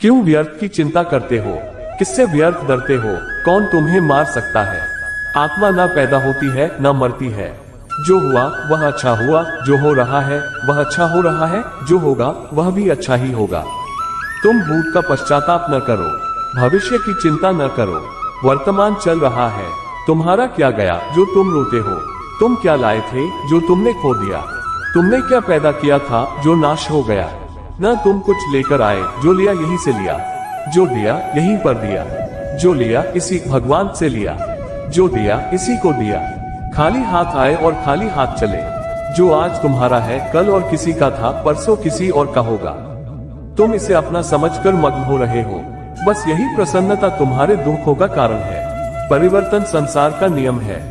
क्यों व्यर्थ की चिंता करते हो? किससे व्यर्थ डरते हो? कौन तुम्हें मार सकता है? आत्मा न पैदा होती है न मरती है। जो हुआ वह अच्छा हुआ, जो हो रहा है वह अच्छा हो रहा है, जो होगा वह भी अच्छा ही होगा। तुम भूत का पश्चाताप न करो, भविष्य की चिंता न करो। वर्तमान चल रहा है। तुम्हारा क्या गया जो तुम रोते हो? तुम क्या लाए थे जो तुमने खो दिया? तुमने क्या पैदा किया था जो नाश हो गया? न तुम कुछ लेकर आए, जो लिया यहीं से लिया, जो दिया यहीं पर दिया, जो लिया इसी भगवान से लिया, जो दिया इसी को दिया। खाली हाथ आए और खाली हाथ चले। जो आज तुम्हारा है कल और किसी का था, परसों किसी और का होगा। तुम इसे अपना समझकर मग्न हो रहे हो। बस यही प्रसन्नता तुम्हारे दुखों का कारण है। परिवर्तन संसार का नियम है।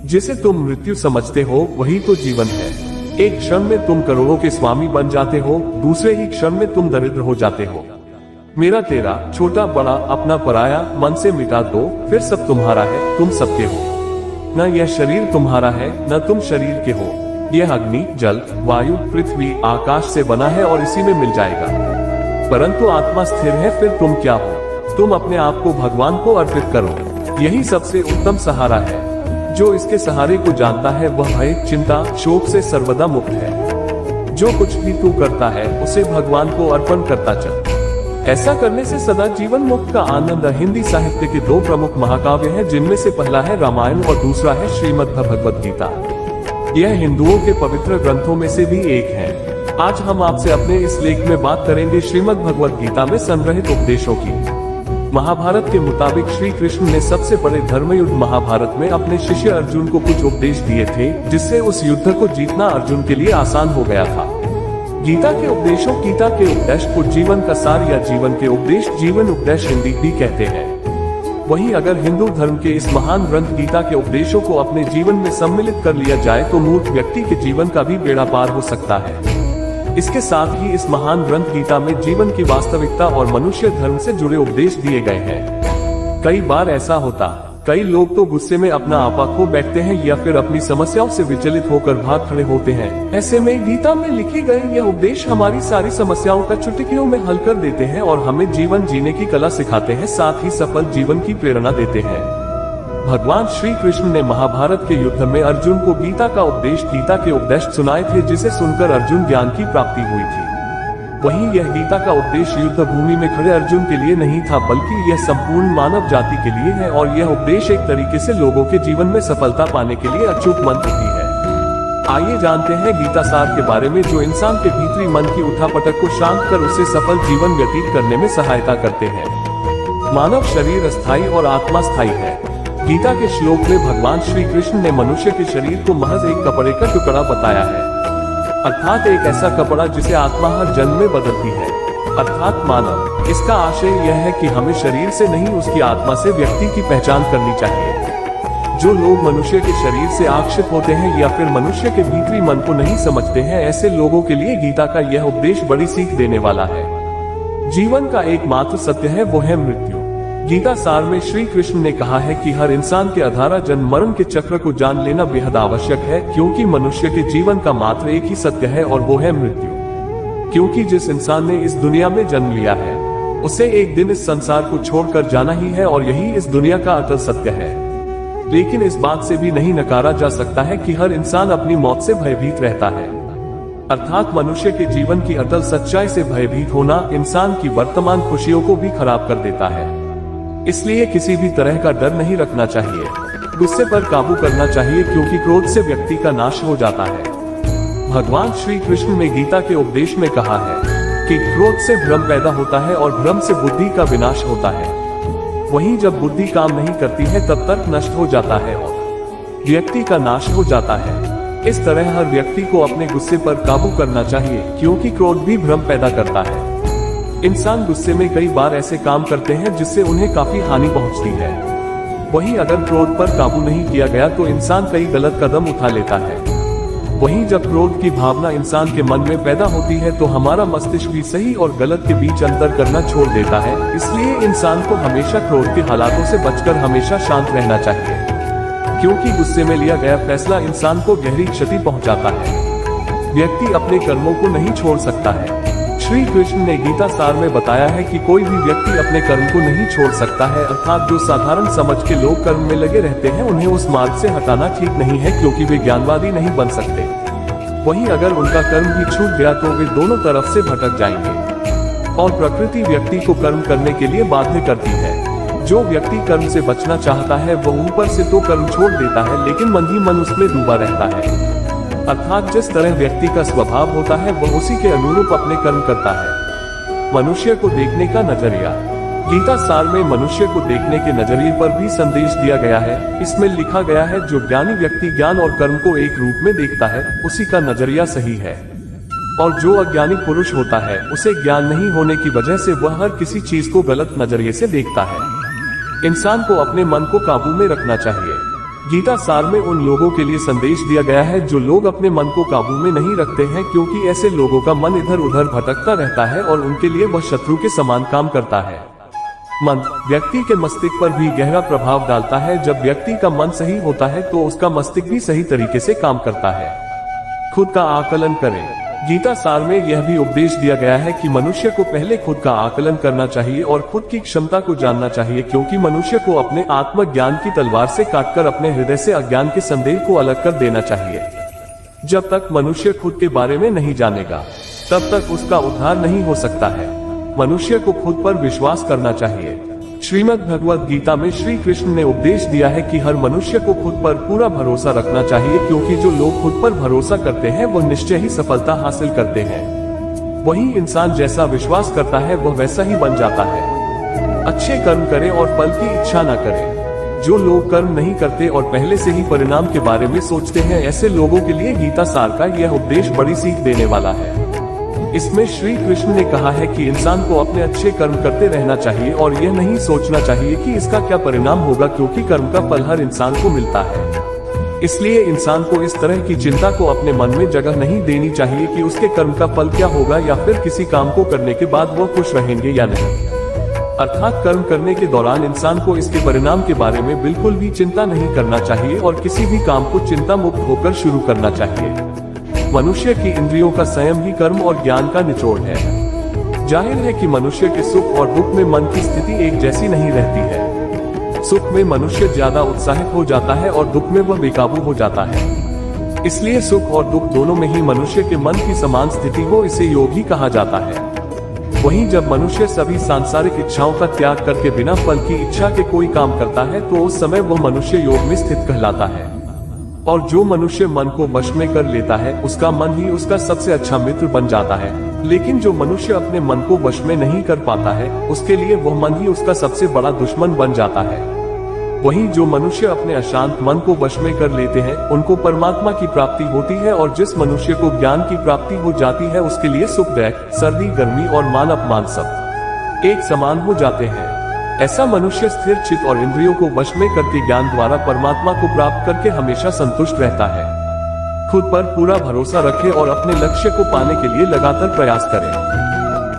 जिसे तुम मृत्यु समझते हो वही तो जीवन है। एक क्षण में तुम करोड़ों के स्वामी बन जाते हो, दूसरे ही क्षण में तुम दरिद्र हो जाते हो। मेरा तेरा, छोटा बड़ा अपना पराया मन से मिटा दो, फिर सब तुम्हारा है, तुम सबके हो। न यह शरीर तुम्हारा है न तुम शरीर के हो। यह अग्नि, जल, वायु, पृथ्वी, आकाश से बना है और इसी में मिल जाएगा। परंतु आत्मा स्थिर है, फिर तुम क्या हो? तुम अपने आप को भगवान को अर्पित करो। यही सबसे उत्तम सहारा है। जो इसके सहारे को जानता है वह भय, चिंता, शोक से सर्वदा मुक्त है। जो कुछ भी तू करता है उसे भगवान को अर्पण करता चल। ऐसा करने से सदा जीवन मुक्त का आनंद। हिंदी साहित्य के दो प्रमुख महाकाव्य हैं, जिनमें से पहला है रामायण और दूसरा है श्रीमद् भगवद गीता। यह हिंदुओं के पवित्र ग्रंथों में से भी एक है। आज हम आपसे अपने इस लेख में बात करेंगे श्रीमद् भगवद गीता में संग्रहित उपदेशों की। महाभारत के मुताबिक श्री कृष्ण ने सबसे बड़े धर्मयुद्ध महाभारत में अपने शिष्य अर्जुन को कुछ उपदेश दिए थे, जिससे उस युद्ध को जीतना अर्जुन के लिए आसान हो गया था। गीता के उपदेशों, गीता के उपदेश को जीवन का सार या जीवन के उपदेश, जीवन उपदेश हिंदी भी कहते हैं। वहीं अगर हिंदू धर्म के इस महान ग्रंथ गीता के उपदेशों को अपने जीवन में सम्मिलित कर लिया जाए तो मूर्ख व्यक्ति के जीवन का भी बेड़ा पार हो सकता है। इसके साथ ही इस महान ग्रंथ गीता में जीवन की वास्तविकता और मनुष्य धर्म से जुड़े उपदेश दिए गए हैं। कई बार ऐसा होता, कई लोग तो गुस्से में अपना आपा खो बैठते हैं या फिर अपनी समस्याओं से विचलित होकर भाग खड़े होते हैं। ऐसे में गीता में लिखे गए यह उपदेश हमारी सारी समस्याओं का चुटकियों में हल कर देते हैं और हमें जीवन जीने की कला सिखाते हैं, साथ ही सफल जीवन की प्रेरणा देते हैं। भगवान श्री कृष्ण ने महाभारत के युद्ध में अर्जुन को गीता का उपदेश, गीता के उपदेश सुनाए थे, जिसे सुनकर अर्जुन ज्ञान की प्राप्ति हुई थी। वहीं यह गीता का उपदेश युद्ध भूमि में खड़े अर्जुन के लिए नहीं था, बल्कि यह संपूर्ण मानव जाति के लिए है और यह उपदेश एक तरीके से लोगों के जीवन में सफलता पाने के लिए अचूक मंत्र भी है। आइए जानते हैं गीता सार के बारे में, जो इंसान के भीतरी मन की उठापटक को शांत कर उसे सफल जीवन व्यतीत करने में सहायता करते हैं। मानव शरीर अस्थायी और आत्मा स्थायी है। गीता के श्लोक में भगवान श्री कृष्ण ने मनुष्य के शरीर को महज एक कपड़े का टुकड़ा बताया है, अर्थात एक ऐसा कपड़ा जिसे आत्मा हर जन्म में बदलती है, अर्थात मानव। इसका आशय यह है कि हमें शरीर से नहीं, उसकी आत्मा से व्यक्ति की पहचान करनी चाहिए। जो लोग मनुष्य के शरीर से आकर्षित होते हैं या फिर मनुष्य के भीतरी मन को नहीं समझते हैं, ऐसे लोगों के लिए गीता का यह उपदेश बड़ी सीख देने वाला है। जीवन का एकमात्र सत्य है, वो है मृत्यु। गीता सार में श्री कृष्ण ने कहा है कि हर इंसान के अधारा जन्म मरण के चक्र को जान लेना बेहद आवश्यक है, क्योंकि मनुष्य के जीवन का मात्र एक ही सत्य है और वो है मृत्यु। क्योंकि जिस इंसान ने इस दुनिया में जन्म लिया है उसे एक दिन इस संसार को छोड़कर जाना ही है और यही इस दुनिया का अटल सत्य है। लेकिन इस बात से भी नहीं नकारा जा सकता है कि हर इंसान अपनी मौत से भयभीत रहता है, अर्थात मनुष्य के जीवन की अटल सच्चाई से भयभीत होना इंसान की वर्तमान खुशियों को भी खराब कर देता है। इसलिए किसी भी तरह का डर नहीं रखना चाहिए। गुस्से पर काबू करना चाहिए, क्योंकि क्रोध से व्यक्ति का नाश हो जाता है। भगवान श्री कृष्ण ने गीता के उपदेश में कहा है कि क्रोध से भ्रम पैदा होता है और भ्रम से बुद्धि का विनाश होता है। वहीं जब बुद्धि काम नहीं करती है तब तर्क नष्ट हो जाता है और व्यक्ति का नाश हो जाता है। इस तरह हर व्यक्ति को अपने गुस्से पर काबू करना चाहिए, क्योंकि क्रोध भी भ्रम पैदा करता है। इंसान गुस्से में कई बार ऐसे काम करते हैं जिससे उन्हें काफी हानि पहुंचती है। वहीं अगर क्रोध पर काबू नहीं किया गया तो इंसान कई गलत कदम उठा लेता है। वहीं जब क्रोध की भावना इंसान के मन में पैदा होती है तो हमारा मस्तिष्क भी सही और गलत के बीच अंतर करना छोड़ देता है। इसलिए इंसान को हमेशा क्रोध के हालातों से बचकर हमेशा शांत रहना चाहिए, क्योंकि गुस्से में लिया गया फैसला इंसान को गहरी क्षति पहुंचाता है। व्यक्ति अपने कर्मों को नहीं छोड़ सकता है, श्री कृष्ण ने गीता सार में बताया है कि कोई भी व्यक्ति अपने कर्म को नहीं छोड़ सकता है, अर्थात जो साधारण समझ के लोग कर्म में लगे रहते हैं उन्हें उस मार्ग से हटाना ठीक नहीं है, क्योंकि वे ज्ञानवादी नहीं बन सकते। वहीं अगर उनका कर्म भी छूट गया तो वे दोनों तरफ से भटक जाएंगे। और प्रकृति व्यक्ति को कर्म करने के लिए बाध्य करती है। जो व्यक्ति कर्म से बचना चाहता है वह ऊपर से तो कर्म छोड़ देता है, लेकिन मन ही मन उसमें डूबा रहता है। अर्थात जिस तरह व्यक्ति का स्वभाव होता है वह उसी के अनुरूप अपने कर्म करता है। मनुष्य को देखने का नजरिया। गीता सार में मनुष्य को देखने के नजरिए पर भी संदेश दिया गया है। इसमें लिखा गया है, जो ज्ञानी व्यक्ति ज्ञान और कर्म को एक रूप में देखता है उसी का नजरिया सही है, और जो अज्ञानी पुरुष होता है उसे ज्ञान नहीं होने की वजह से वह हर किसी चीज को गलत नजरिए से देखता है। इंसान को अपने मन को काबू में रखना चाहिए। गीता सार में उन लोगों के लिए संदेश दिया गया है जो लोग अपने मन को काबू में नहीं रखते हैं, क्योंकि ऐसे लोगों का मन इधर उधर भटकता रहता है और उनके लिए वह शत्रु के समान काम करता है। मन व्यक्ति के मस्तिष्क पर भी गहरा प्रभाव डालता है। जब व्यक्ति का मन सही होता है तो उसका मस्तिष्क भी सही तरीके से काम करता है। खुद का आकलन करें। गीता सार में यह भी उपदेश दिया गया है कि मनुष्य को पहले खुद का आकलन करना चाहिए और खुद की क्षमता को जानना चाहिए, क्योंकि मनुष्य को अपने आत्मज्ञान की तलवार से काटकर अपने हृदय से अज्ञान के संदेह को अलग कर देना चाहिए। जब तक मनुष्य खुद के बारे में नहीं जानेगा तब तक उसका उद्धार नहीं हो सकता है। मनुष्य को खुद पर विश्वास करना चाहिए। श्रीमद् भगवद गीता में श्री कृष्ण ने उपदेश दिया है कि हर मनुष्य को खुद पर पूरा भरोसा रखना चाहिए, क्योंकि जो लोग खुद पर भरोसा करते हैं वह निश्चय ही सफलता हासिल करते हैं। वही इंसान जैसा विश्वास करता है वह वैसा ही बन जाता है। अच्छे कर्म करें और फल की इच्छा न करें। जो लोग कर्म नहीं करते और पहले से ही परिणाम के बारे में सोचते हैं, ऐसे लोगों के लिए गीता सार का यह उपदेश बड़ी सीख देने वाला है। इसमें श्री कृष्ण ने कहा है कि इंसान को अपने अच्छे कर्म करते रहना चाहिए और यह नहीं सोचना चाहिए कि इसका क्या परिणाम होगा, क्योंकि कर्म का फल हर इंसान को मिलता है। इसलिए इंसान को इस तरह की चिंता को अपने मन में जगह नहीं देनी चाहिए कि उसके कर्म का फल क्या होगा, या फिर किसी काम को करने के बाद वह खुश रहेंगे या नहीं। अर्थात कर्म करने के दौरान इंसान को इसके परिणाम के बारे में बिल्कुल भी चिंता नहीं करना चाहिए और किसी भी काम को चिंता मुक्त होकर शुरू करना चाहिए। मनुष्य की इंद्रियों का संयम ही कर्म और ज्ञान का निचोड़ है। जाहिर है कि मनुष्य के सुख और दुख में मन की स्थिति एक जैसी नहीं रहती है। सुख में मनुष्य ज्यादा उत्साहित हो जाता है और दुख में वह बेकाबू हो जाता है। इसलिए सुख और दुख दोनों में ही मनुष्य के मन की समान स्थिति हो, इसे योग ही कहा जाता है। वहीं जब मनुष्य सभी सांसारिक इच्छाओं का त्याग करके बिना फल की इच्छा के कोई काम करता है तो उस समय वह मनुष्य योग में स्थित कहलाता है। और जो मनुष्य मन को वश में कर लेता है उसका मन ही उसका सबसे अच्छा मित्र बन जाता है। लेकिन जो मनुष्य अपने मन को वश में नहीं कर पाता है उसके लिए वह मन ही उसका सबसे बड़ा दुश्मन बन जाता है। वहीं जो मनुष्य अपने अशांत मन को वश में कर लेते हैं उनको परमात्मा की प्राप्ति होती है, और जिस मनुष्य को ज्ञान की प्राप्ति हो जाती है उसके लिए सुख दुख, सर्दी गर्मी और मान अपमान सब एक समान हो जाते हैं। ऐसा मनुष्य स्थिर चित्त और इंद्रियों को वश में करके ज्ञान द्वारा परमात्मा को प्राप्त करके हमेशा संतुष्ट रहता है। खुद पर पूरा भरोसा रखे और अपने लक्ष्य को पाने के लिए लगातार प्रयास करें।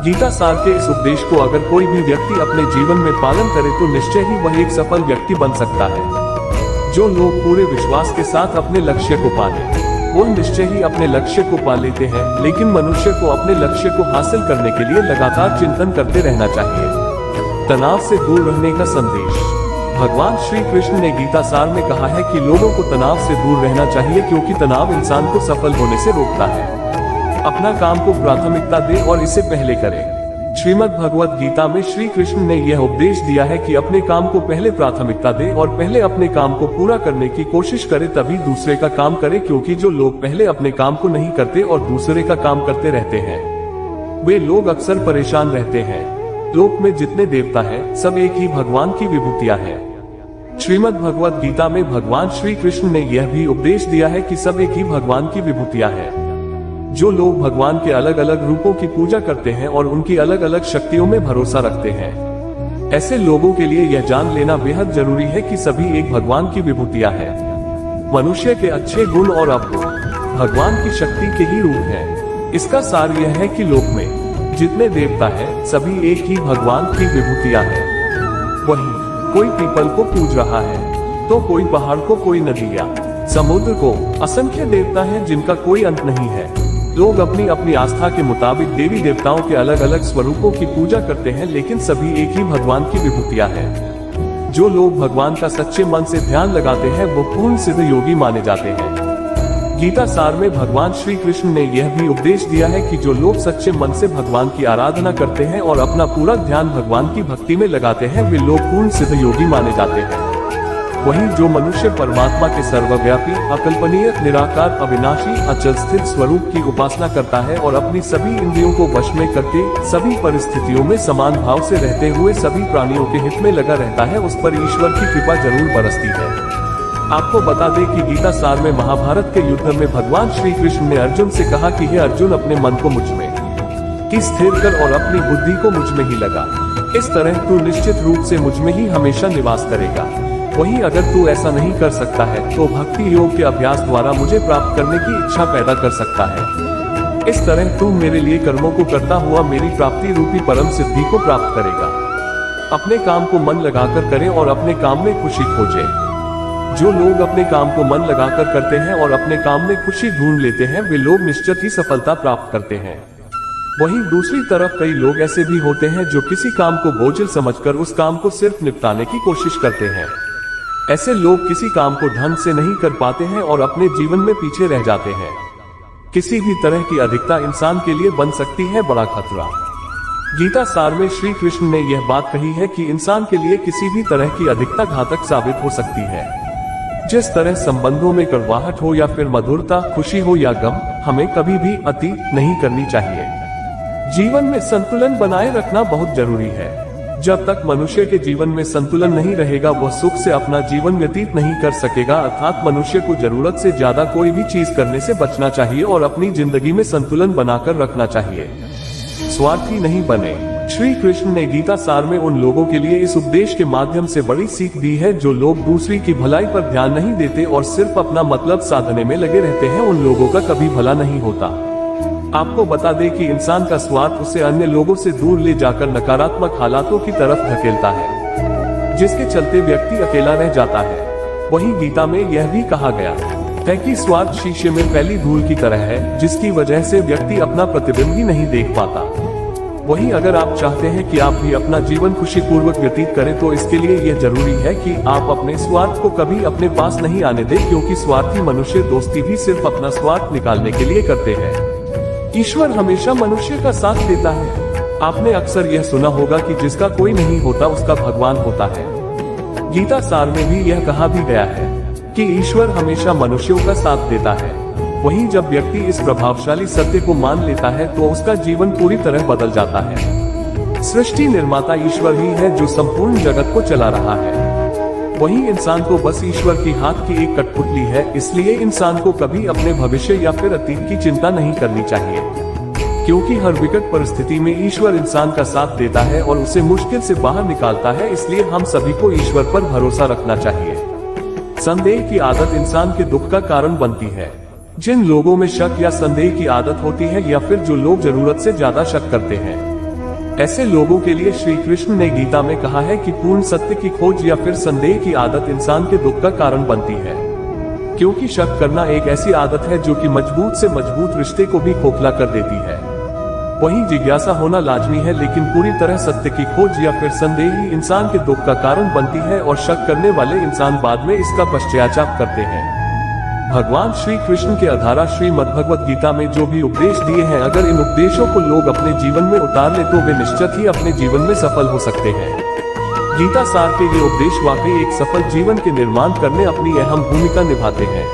गीता सार के इस उपदेश को अगर कोई भी व्यक्ति अपने जीवन में पालन करे तो निश्चय ही वह एक सफल व्यक्ति बन सकता है। जो लोग पूरे विश्वास के साथ अपने लक्ष्य को पाले वो निश्चय ही अपने लक्ष्य को पा लेते हैं, लेकिन मनुष्य को अपने लक्ष्य को हासिल करने के लिए लगातार चिंतन करते रहना चाहिए। तनाव से दूर रहने का संदेश। भगवान श्री कृष्ण ने गीता सार में कहा है कि लोगों को तनाव से दूर रहना चाहिए, क्योंकि तनाव इंसान को सफल होने से रोकता है। अपना काम को प्राथमिकता दे और इसे पहले करें। श्रीमद् भगवद गीता में श्री कृष्ण ने यह उपदेश दिया है कि अपने काम को पहले प्राथमिकता दे और पहले अपने काम को पूरा करने की कोशिश करे, तभी दूसरे का काम करे, क्योंकि जो लोग पहले अपने काम को नहीं करते और दूसरे का काम करते रहते हैं वे लोग अक्सर परेशान रहते हैं। लोक में जितने देवता हैं, सब एक ही भगवान की विभूतियां हैं। श्रीमद् भगवद गीता में भगवान श्री कृष्ण ने यह भी उपदेश दिया है कि सब एक ही भगवान की विभूतियां हैं। जो लोग भगवान के अलग अलग रूपों की पूजा करते हैं और उनकी अलग अलग शक्तियों में भरोसा रखते हैं, ऐसे लोगों के लिए यह जान लेना बेहद जरूरी है कि सभी एक भगवान की विभूतियां हैं। मनुष्य के अच्छे गुण और अवगुण भगवान की शक्ति के ही रूप हैं। इसका सार यह है कि लोक में जितने देवता हैं, सभी एक ही भगवान की विभूतियां हैं। वहीं कोई पीपल को पूज रहा है तो कोई पहाड़ को, कोई नदी या समुद्र को। असंख्य देवता हैं जिनका कोई अंत नहीं है। लोग अपनी अपनी आस्था के मुताबिक देवी देवताओं के अलग अलग स्वरूपों की पूजा करते हैं, लेकिन सभी एक ही भगवान की विभूतियां हैं। जो लोग भगवान का सच्चे मन से ध्यान लगाते हैं वो पूर्ण सिद्ध योगी माने जाते हैं। गीता सार में भगवान श्री कृष्ण ने यह भी उपदेश दिया है कि जो लोग सच्चे मन से भगवान की आराधना करते हैं और अपना पूरा ध्यान भगवान की भक्ति में लगाते हैं वे लोग पूर्ण सिद्ध योगी माने जाते हैं। वहीं जो मनुष्य परमात्मा के सर्वव्यापी, अकल्पनीय, निराकार, अविनाशी, अचल स्थित स्वरूप की उपासना करता है और अपनी सभी इंद्रियों को वश में करके सभी परिस्थितियों में समान भाव से रहते हुए सभी प्राणियों के हित में लगा रहता है, उस पर ईश्वर की कृपा जरूर बरसती है। आपको बता दें कि गीता सार में महाभारत के युद्ध में भगवान श्री कृष्ण ने अर्जुन से कहा कि हे अर्जुन, अपने मन को मुझ में ही स्थिर कर और अपनी बुद्धि को मुझ में ही लगा। इस तरह तू निश्चित रूप से मुझ में ही हमेशा निवास करेगा। वहीं अगर तू ऐसा नहीं कर सकता है तो भक्ति योग के अभ्यास द्वारा मुझे प्राप्त करने की इच्छा पैदा कर सकता है। इस तरह तू मेरे लिए कर्मों को करता हुआ मेरी प्राप्ति रूपी परम सिद्धि को प्राप्त करेगा। अपने काम को मन लगाकर करें और अपने काम में खुशी खोजें। जो लोग अपने काम को मन लगाकर करते हैं और अपने काम में खुशी ढूंढ लेते हैं वे लोग निश्चित ही सफलता प्राप्त करते हैं। वहीं दूसरी तरफ कई लोग ऐसे भी होते हैं जो किसी काम को बोझिल समझकर उस काम को सिर्फ निपटाने की कोशिश करते हैं। ऐसे लोग किसी काम को ढंग से नहीं कर पाते हैं और अपने जीवन में पीछे रह जाते हैं। किसी भी तरह की अधिकता इंसान के लिए बन सकती है बड़ा खतरा। गीता सार में श्री कृष्ण ने यह बात कही है कि इंसान के लिए किसी भी तरह की अधिकता घातक साबित हो सकती है। जिस तरह संबंधों में कड़वाहट हो या फिर मधुरता, खुशी हो या गम, हमें कभी भी अति नहीं करनी चाहिए। जीवन में संतुलन बनाए रखना बहुत जरूरी है। जब तक मनुष्य के जीवन में संतुलन नहीं रहेगा वह सुख से अपना जीवन व्यतीत नहीं कर सकेगा। अर्थात मनुष्य को जरूरत से ज्यादा कोई भी चीज करने से बचना चाहिए और अपनी जिंदगी में संतुलन बनाकर रखना चाहिए। स्वार्थी नहीं बने। श्री कृष्ण ने गीता सार में उन लोगों के लिए इस उपदेश के माध्यम से बड़ी सीख दी है जो लोग दूसरी की भलाई पर ध्यान नहीं देते और सिर्फ अपना मतलब साधने में लगे रहते हैं, उन लोगों का कभी भला नहीं होता। आपको बता दें कि इंसान का स्वार्थ उसे अन्य लोगों से दूर ले जाकर नकारात्मक हालातों की तरफ धकेलता है, जिसके चलते व्यक्ति अकेला रह जाता है। वहीं गीता में यह भी कहा गया है कि स्वार्थ शीशे में फैली धूल की तरह है, जिसकी वजह से व्यक्ति अपना प्रतिबिंब ही नहीं देख पाता। वहीं अगर आप चाहते हैं कि आप भी अपना जीवन खुशी पूर्वक व्यतीत करें तो इसके लिए यह जरूरी है कि आप अपने स्वार्थ को कभी अपने पास नहीं आने दें, क्योंकि स्वार्थी मनुष्य दोस्ती भी सिर्फ अपना स्वार्थ निकालने के लिए करते हैं। ईश्वर हमेशा मनुष्य का साथ देता है। आपने अक्सर यह सुना होगा कि जिसका कोई नहीं होता उसका भगवान होता है। गीता सार में भी यह कहा भी गया है कि ईश्वर हमेशा मनुष्यों का साथ देता है। वहीं जब व्यक्ति इस प्रभावशाली सत्य को मान लेता है तो उसका जीवन पूरी तरह बदल जाता है। सृष्टि निर्माता ईश्वर ही है जो संपूर्ण जगत को चला रहा है। वहीं इंसान को बस ईश्वर की हाथ की एक कठपुतली है, इसलिए इंसान को कभी अपने भविष्य या फिर अतीत की चिंता नहीं करनी चाहिए, क्योंकि हर विकट परिस्थिति में ईश्वर इंसान का साथ देता है और उसे मुश्किल से बाहर निकालता है। इसलिए हम सभी को ईश्वर पर भरोसा रखना चाहिए। संदेह की आदत इंसान के दुख का कारण बनती है। जिन लोगों में शक या संदेह की आदत होती है या फिर जो लोग जरूरत से ज्यादा शक करते हैं, ऐसे लोगों के लिए श्री कृष्ण ने गीता में कहा है कि पूर्ण सत्य की खोज या फिर संदेह की आदत इंसान के दुख का कारण बनती है, क्योंकि शक करना एक ऐसी आदत है जो कि मजबूत से मजबूत रिश्ते को भी खोखला कर देती है। वहीं जिज्ञासा होना लाजमी है, लेकिन पूरी तरह सत्य की खोज या फिर संदेह ही इंसान के दुख का कारण बनती है और शक करने वाले इंसान बाद में इसका पश्चाताप करते हैं। भगवान श्री कृष्ण के आधारा श्रीमद् भगवत गीता में जो भी उपदेश दिए हैं, अगर इन उपदेशों को लोग अपने जीवन में उतार ले तो वे निश्चित ही अपने जीवन में सफल हो सकते हैं। गीता सार के ये उपदेश वाकई एक सफल जीवन के निर्माण करने अपनी अहम भूमिका निभाते हैं।